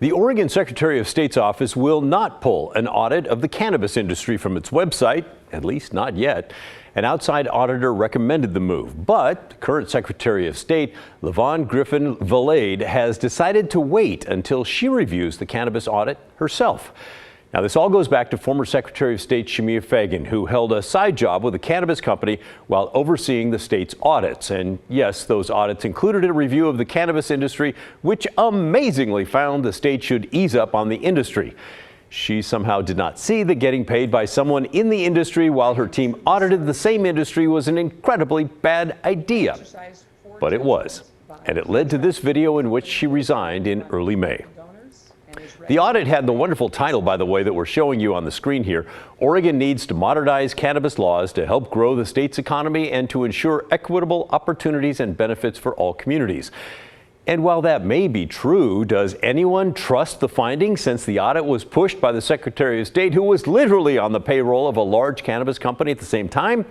The Oregon Secretary of State's office will not pull an audit of the cannabis industry from its website, at least not yet. An outside auditor recommended the move, but current Secretary of State Griffin-Valade has decided to wait until she reviews the cannabis audit herself. Now, this all goes back to former Secretary of State Shemia Fagan, who held a side job with a cannabis company while overseeing the state's audits. And yes, those audits included a review of the cannabis industry, which amazingly found the state should ease up on the industry. She somehow did not see that getting paid by someone in the industry while her team audited the same industry was an incredibly bad idea. But it was. And it led to this video in which she resigned in early May. The audit had the wonderful title, by the way, that we're showing you on the screen here. Oregon needs to modernize cannabis laws to help grow the state's economy and to ensure equitable opportunities and benefits for all communities. And while that may be true, does anyone trust the findings since the audit was pushed by the Secretary of State, who was literally on the payroll of a large cannabis company at the same time?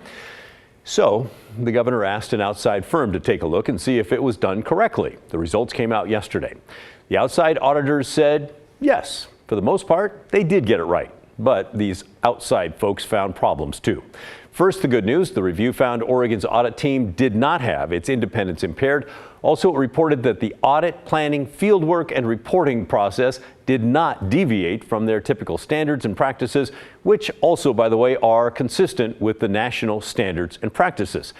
So the governor asked an outside firm to take a look and see if it was done correctly. The results came out yesterday. The outside auditors said, yes, for the most part, they did get it right. But these outside folks found problems too. First, the good news, the review found Oregon's audit team did not have its independence impaired. Also, it reported that the audit, planning, fieldwork, and reporting process did not deviate from their typical standards and practices, which also, by the way, are consistent with the national standards and practices.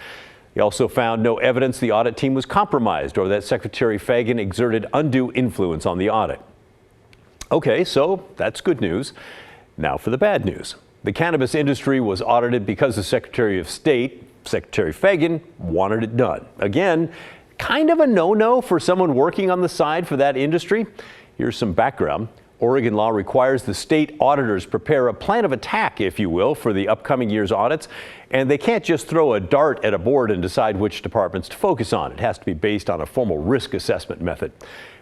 They also found no evidence the audit team was compromised or that Secretary Fagan exerted undue influence on the audit. Okay, so that's good news. Now for the bad news. The cannabis industry was audited because the Secretary of State, Secretary Fagan, wanted it done. Again, kind of a no-no for someone working on the side for that industry. Here's some background. Oregon law requires the state auditors prepare a plan of attack, if you will, for the upcoming year's audits. And they can't just throw a dart at a board and decide which departments to focus on. It has to be based on a formal risk assessment method.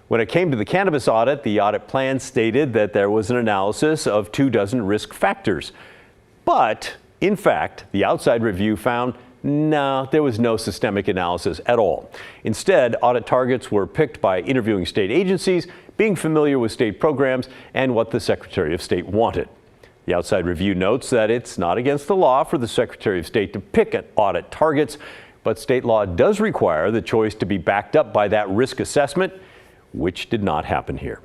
When it came to the cannabis audit, the audit plan stated that there was an analysis of 24 risk factors. But, in fact, the outside review found no, there was no systemic analysis at all. Instead, audit targets were picked by interviewing state agencies, being familiar with state programs, and what the Secretary of State wanted. The outside review notes that it's not against the law for the Secretary of State to pick at audit targets, but state law does require the choice to be backed up by that risk assessment, which did not happen here.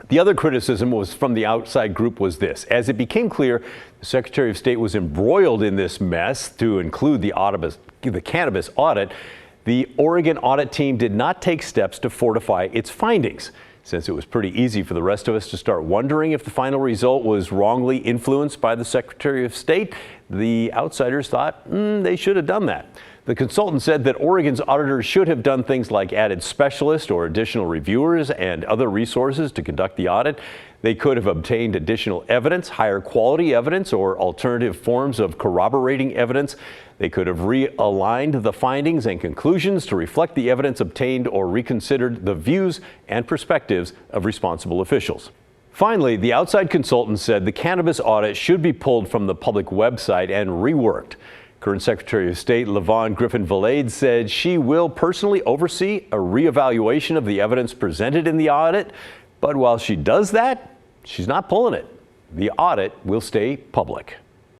The other criticism was from the outside group was this. As it became clear, the Secretary of State was embroiled in this mess to include the cannabis audit, the Oregon audit team did not take steps to fortify its findings. Since it was pretty easy for the rest of us to start wondering if the final result was wrongly influenced by the Secretary of State, the outsiders thought they should have done that. The consultant said that Oregon's auditors should have done things like added specialists or additional reviewers and other resources to conduct the audit. They could have obtained additional evidence, higher quality evidence, or alternative forms of corroborating evidence. They could have realigned the findings and conclusions to reflect the evidence obtained or reconsidered the views and perspectives of responsible officials. Finally, the outside consultant said the cannabis audit should be pulled from the public website and reworked. Current Secretary of State Griffin-Valade said she will personally oversee a reevaluation of the evidence presented in the audit. But while she does that, she's not pulling it. The audit will stay public.